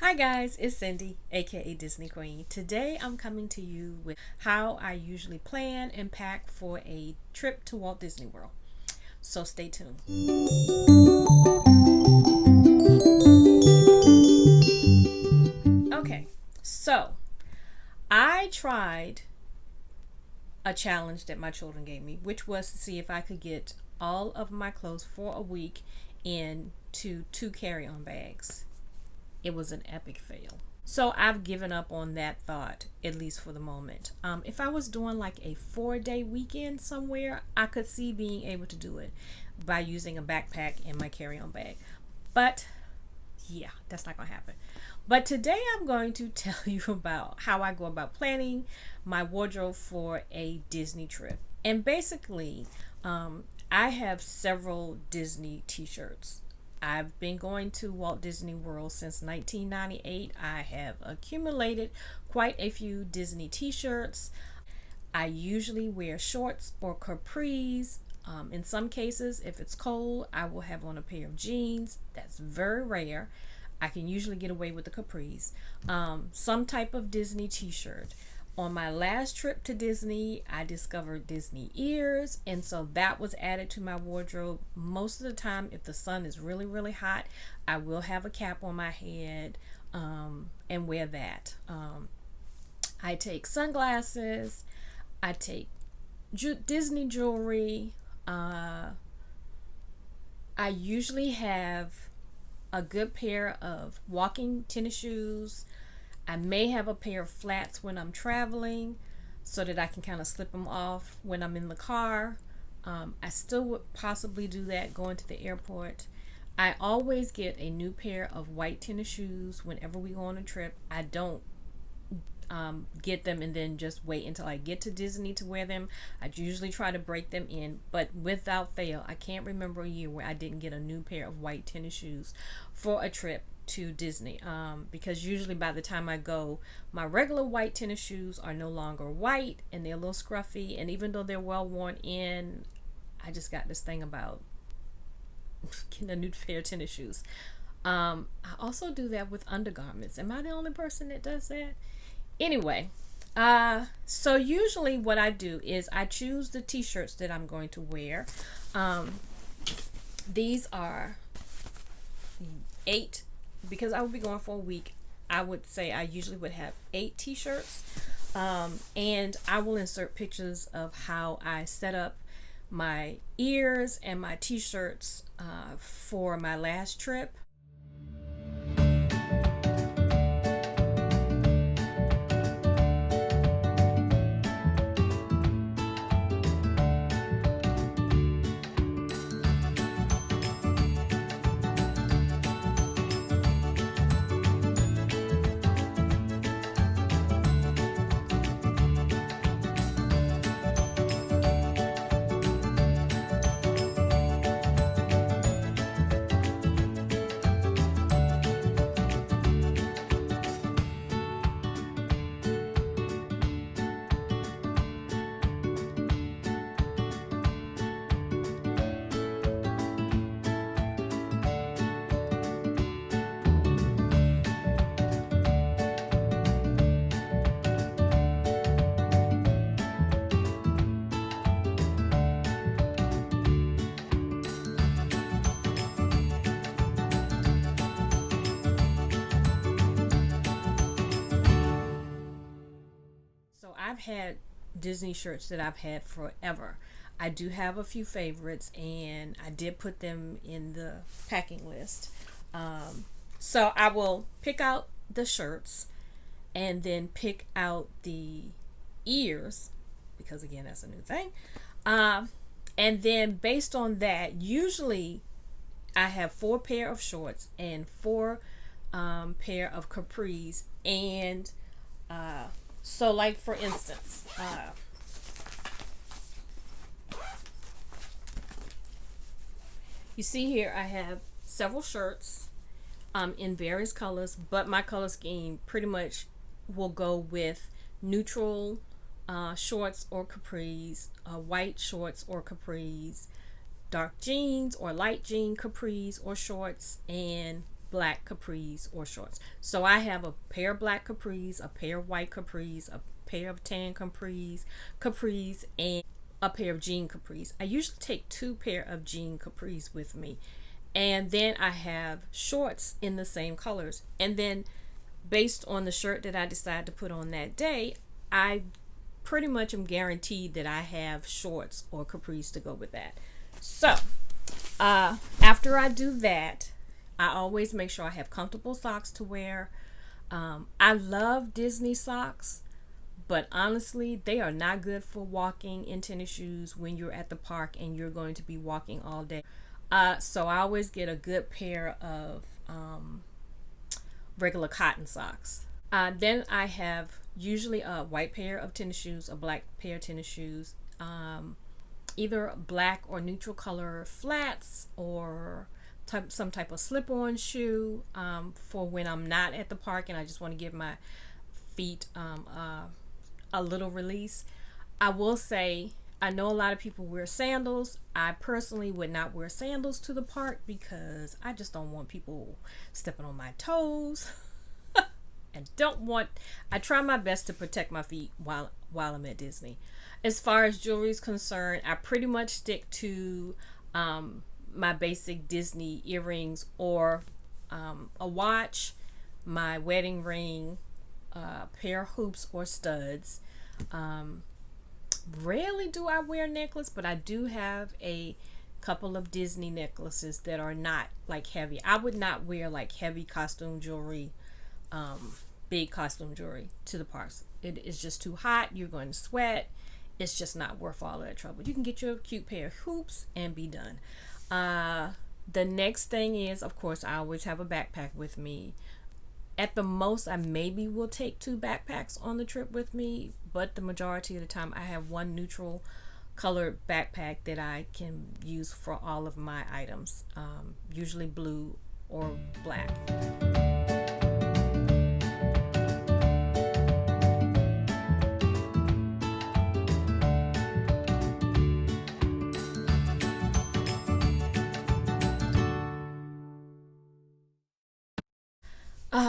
Hi guys, it's Cyndi, aka Disney Queen. Today I'm coming to you with how I usually plan and pack for a trip to Walt Disney World. So stay tuned. Okay, so I tried a challenge that my children gave me, which was to see if I could get all of my clothes for a week into two carry-on bags. It was an epic fail. So I've given up on that thought, at least for the moment. If I was doing like a 4-day weekend somewhere, I could see being able to do it by using a backpack and my carry-on bag. But yeah, that's not gonna happen. But today I'm going to tell you about how I go about planning my wardrobe for a Disney trip. And basically, I have several Disney t-shirts. I've been going to Walt Disney World since 1998. I have accumulated quite a few Disney t-shirts. I usually wear shorts or capris. In some cases, if it's cold, I will have on a pair of jeans. That's very rare. I can usually get away with the capris. Some type of Disney t-shirt. On my last trip to Disney, I discovered Disney ears, and so that was added to my wardrobe. Most of the time, if the sun is really, really hot, I will have a cap on my head and wear that. I take sunglasses, I take Disney jewelry. I usually have a good pair of walking tennis shoes. I may have a pair of flats when I'm traveling so that I can kind of slip them off when I'm in the car. I still would possibly do that going to the airport. I always get a new pair of white tennis shoes whenever we go on a trip. I don't get them and then just wait until I get to Disney to wear them. I usually try to break them in, but without fail, I can't remember a year where I didn't get a new pair of white tennis shoes for a trip to Disney, because usually by the time I go, my regular white tennis shoes are no longer white and they're a little scruffy, and even though they're well worn in, I just got this thing about getting a new pair of tennis shoes. I also do that with undergarments. Am I the only person that does that? Anyway, so usually what I do is I choose the t-shirts that I'm going to wear. These are 8, because I will be going for a week. I would say I usually would have 8 t-shirts, and I will insert pictures of how I set up my ears and my t-shirts for my last trip. So I've had Disney shirts that I've had forever. I do have a few favorites, and I did put them in the packing list. So I will pick out the shirts and then pick out the ears, because again, that's a new thing. And then based on that, usually I have 4 pair of shorts and 4 pair of capris, and so like for instance, you see here I have several shirts in various colors, but my color scheme pretty much will go with neutral shorts or capris, white shorts or capris, dark jeans or light jean capris or shorts, and black capris or shorts. So I have a pair of black capris, a pair of white capris, a pair of tan capris, and a pair of jean capris. I usually take 2 pair of jean capris with me. And then I have shorts in the same colors. And then based on the shirt that I decide to put on that day, I pretty much am guaranteed that I have shorts or capris to go with that. So after I do that, I always make sure I have comfortable socks to wear. I love Disney socks, but honestly, they are not good for walking in tennis shoes when you're at the park and you're going to be walking all day. So I always get a good pair of regular cotton socks. Then I have usually a white pair of tennis shoes, a black pair of tennis shoes, either black or neutral color flats, or some type of slip-on shoe for when I'm not at the park and I just want to give my feet a little release. I will say, I know a lot of people wear sandals. I personally would not wear sandals to the park because I just don't want people stepping on my toes. And I try my best to protect my feet while I'm at Disney. As far as jewelry is concerned, I pretty much stick to my basic Disney earrings, or a watch, my wedding ring, a pair of hoops or studs. Rarely do I wear a necklace, but I do have a couple of Disney necklaces that are not like heavy. I would not wear like heavy costume jewelry, big costume jewelry to the parks. It is just too hot. You're going to sweat. It's just not worth all of that trouble. You can get your cute pair of hoops and be done. The next thing is, of course, I always have a backpack with me. At the most, I maybe will take 2 backpacks on the trip with me, but the majority of the time I have one neutral colored backpack that I can use for all of my items, usually blue or black.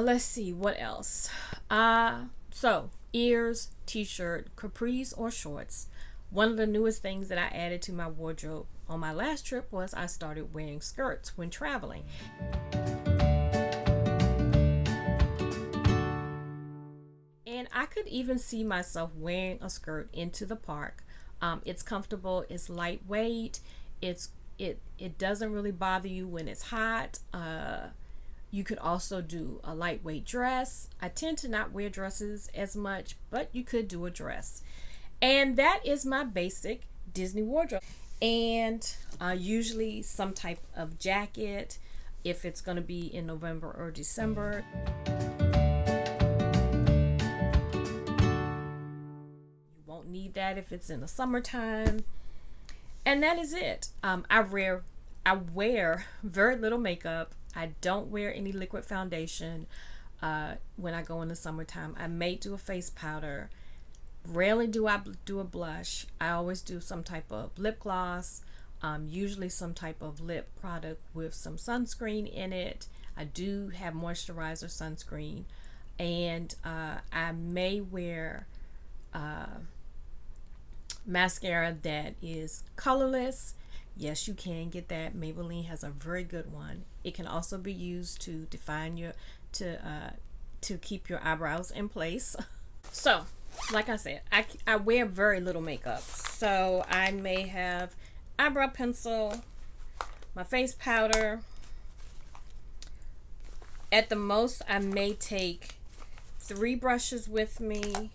Let's see what else. So ears, t-shirt, capris or shorts. One of the newest things that I added to my wardrobe on my last trip was I started wearing skirts when traveling. And I could even see myself wearing a skirt into the park. It's comfortable, it's lightweight, it doesn't really bother you when it's hot. You could also do a lightweight dress. I tend to not wear dresses as much, but you could do a dress. And that is my basic Disney wardrobe. And usually some type of jacket if it's going to be in November or December. You won't need that if it's in the summertime. And that is it. I wear very little makeup. I don't wear any liquid foundation when I go in the summertime. I may do a face powder. Rarely do I do a blush. I always do some type of lip gloss, usually some type of lip product with some sunscreen in it. I do have moisturizer sunscreen. And I may wear mascara that is colorless. Yes, you can get that. Maybelline has a very good one. It can also be used to define to keep your eyebrows in place. So, like I said, I wear very little makeup. So I may have eyebrow pencil, my face powder. At the most, I may take 3 brushes with me,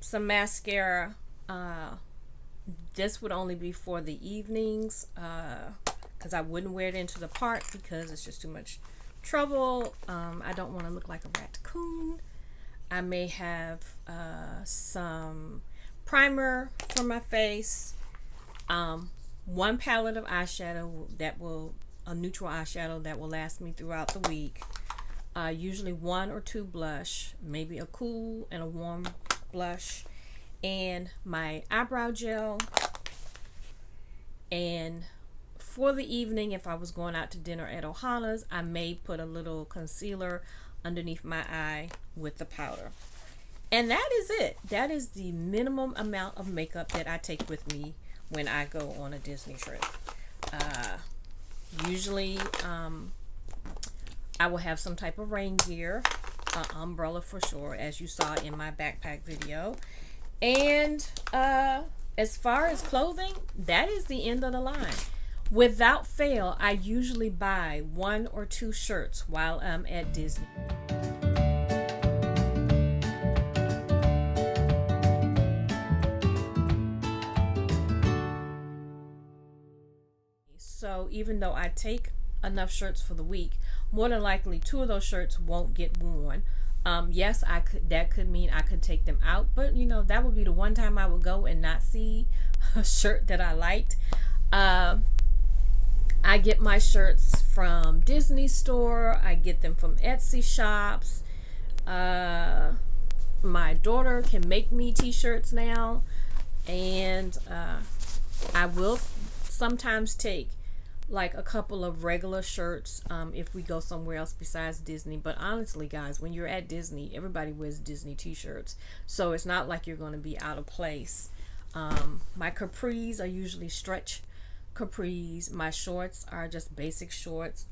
some mascara. This would only be for the evenings because I wouldn't wear it into the park because it's just too much trouble. I don't want to look like a raccoon. I may have some primer for my face, 1 palette of eyeshadow a neutral eyeshadow that will last me throughout the week. Usually 1 or 2 blush, maybe a cool and a warm blush, and my eyebrow gel, and for the evening, if I was going out to dinner at Ohana's, I may put a little concealer underneath my eye with the powder. And that is it. That is the minimum amount of makeup that I take with me when I go on a Disney trip. Usually, I will have some type of rain gear, an umbrella for sure, as you saw in my backpack video. And as far as clothing, that is the end of the line. Without fail, I usually buy 1 or 2 shirts while I'm at Disney. So even though I take enough shirts for the week, more than likely 2 of those shirts won't get worn. Yes, I could. That could mean I could take them out, but you know, that would be the one time I would go and not see a shirt that I liked. I get my shirts from Disney Store. I get them from Etsy shops. My daughter can make me t-shirts now, and I will sometimes take like a couple of regular shirts if we go somewhere else besides Disney. But honestly, guys, when you're at Disney, everybody wears Disney t-shirts, so it's not like you're going to be out of place. My capris are usually stretch capris. My shorts are just basic shorts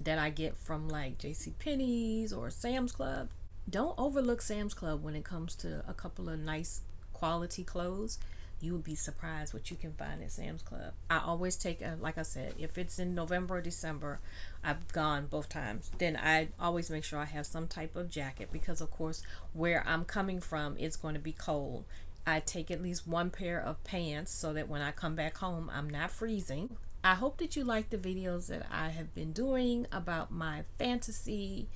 that I get from like JCPenney's or Sam's Club. Don't overlook Sam's Club when it comes to a couple of nice quality clothes. You would be surprised what you can find at Sam's Club. I always take, like I said, if it's in November or December, I've gone both times, then I always make sure I have some type of jacket, because of course where I'm coming from, it's going to be cold. I take at least 1 pair of pants so that when I come back home, I'm not freezing. I hope that you like the videos that I have been doing about my fantasy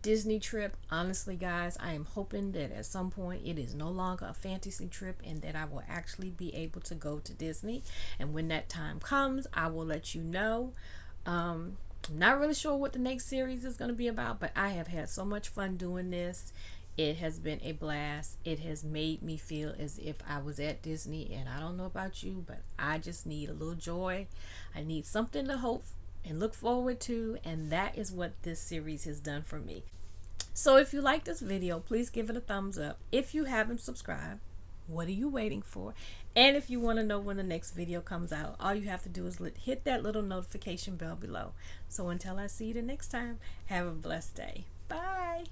Disney trip. Honestly, guys, I am hoping that at some point it is no longer a fantasy trip and that I will actually be able to go to Disney. And when that time comes, I will let you know. I'm not really sure what the next series is going to be about, but I have had so much fun doing this. It has been a blast. It has made me feel as if I was at Disney, and I don't know about you, but I just need a little joy. I need something to hope and look forward to, and that is what this series has done for me. So if you like this video, please give it a thumbs up. If you haven't subscribed, what are you waiting for? And if you want to know when the next video comes out, all you have to do is hit that little notification bell below. So until I see you the next time, have a blessed day. Bye.